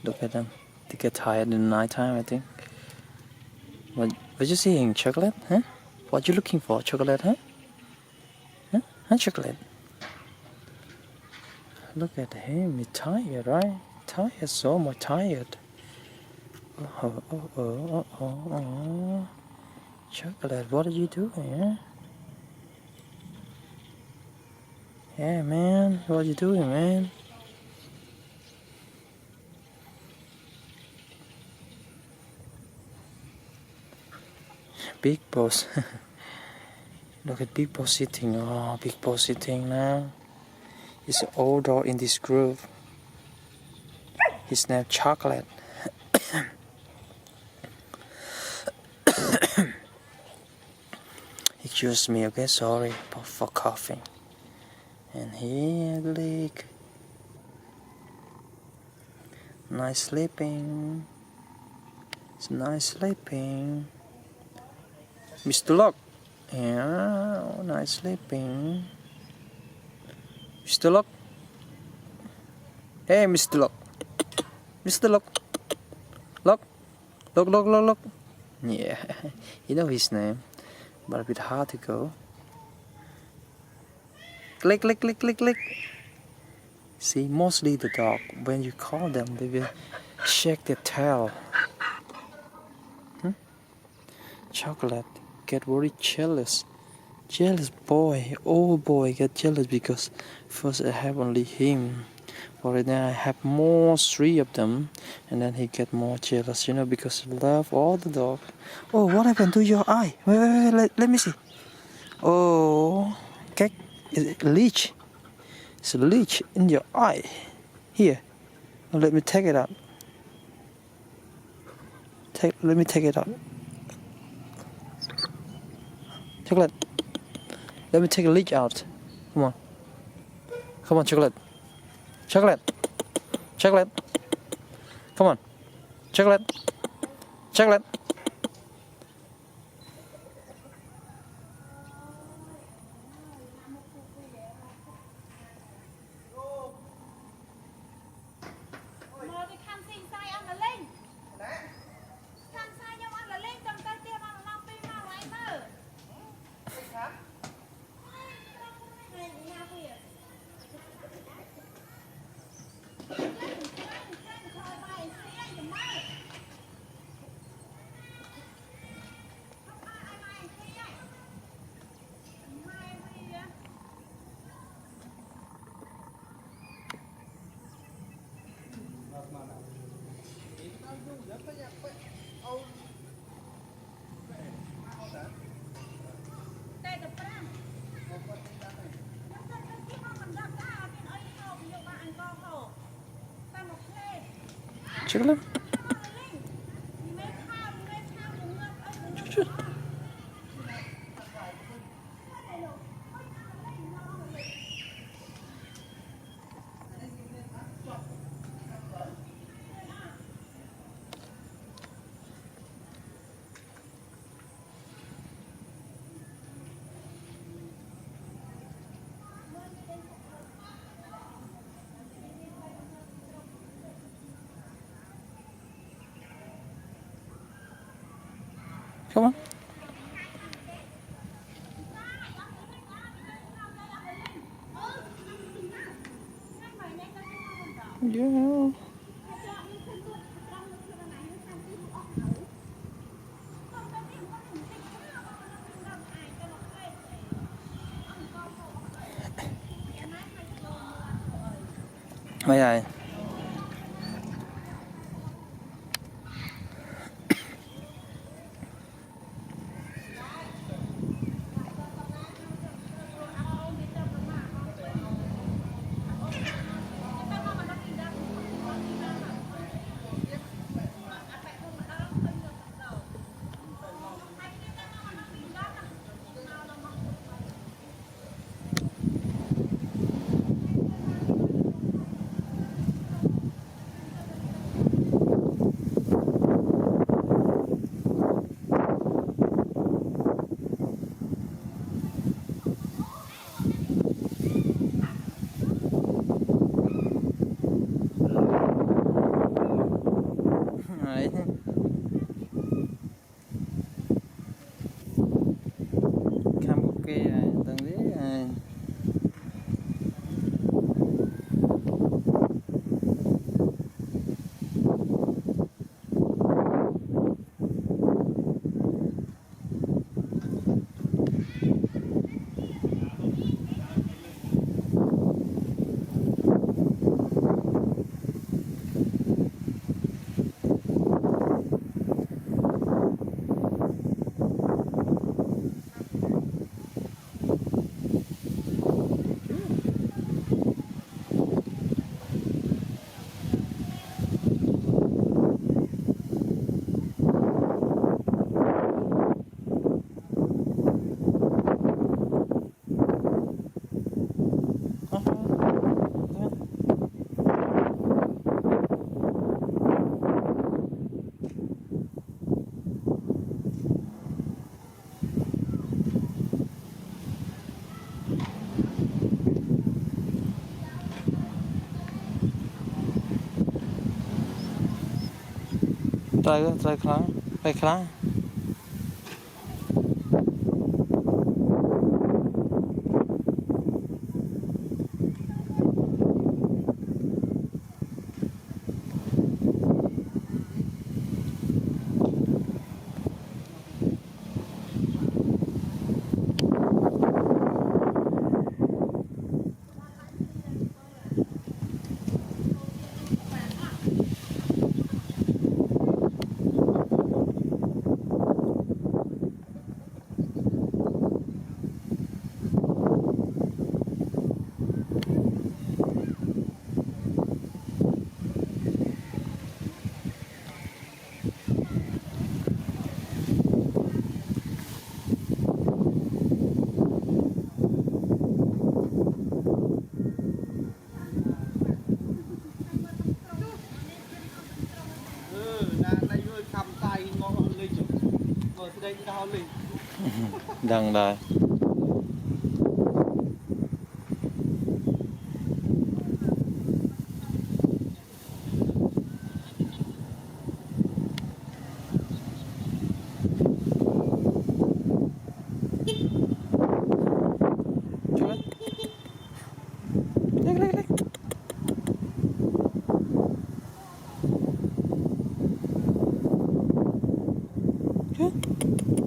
Look at them. They get tired in the nighttime, I think. What you seeing? Chocolate? Huh? What you looking for? Chocolate, huh? Huh? Chocolate? Look at him. He's tired, right? Tired, so much tired. Oh. Chocolate, what are you doing? Yeah, man. What are you doing, man? Big Boss. Look at Big Boss sitting. Oh, Big Boss sitting now. He's the old dog in this group. His name Chocolate. Excuse me, okay? Sorry for coughing. And here, Lick. Nice sleeping. It's nice sleeping. Mr. Lock. Yeah, nice sleeping. Mr. Lock. Hey, Mr. Lock. Mr. Lock. Lock. Lock. Yeah, you know his name, but a bit hard to go. Click. See, mostly the dog, when you call them, they will shake their tail. Chocolate get very jealous. Jealous boy, oh boy, get jealous because first I have only him. But then I have more, 3 of them, and then he get more jealous, because he love all the dogs. Oh, what happened to your eye? Wait, let me see. Oh, okay, is it a leech? It's a leech in your eye. Here, let me take it out. Let me take it out. Chocolate, let me take a leech out. Come on, Chocolate. Chocolate. Come on, Chocolate. Chocolate. Come on. Yeah. Mấy ơi. try ครั้งไปครั้ง ดังได้เล็กเล็กเล็กเล็ก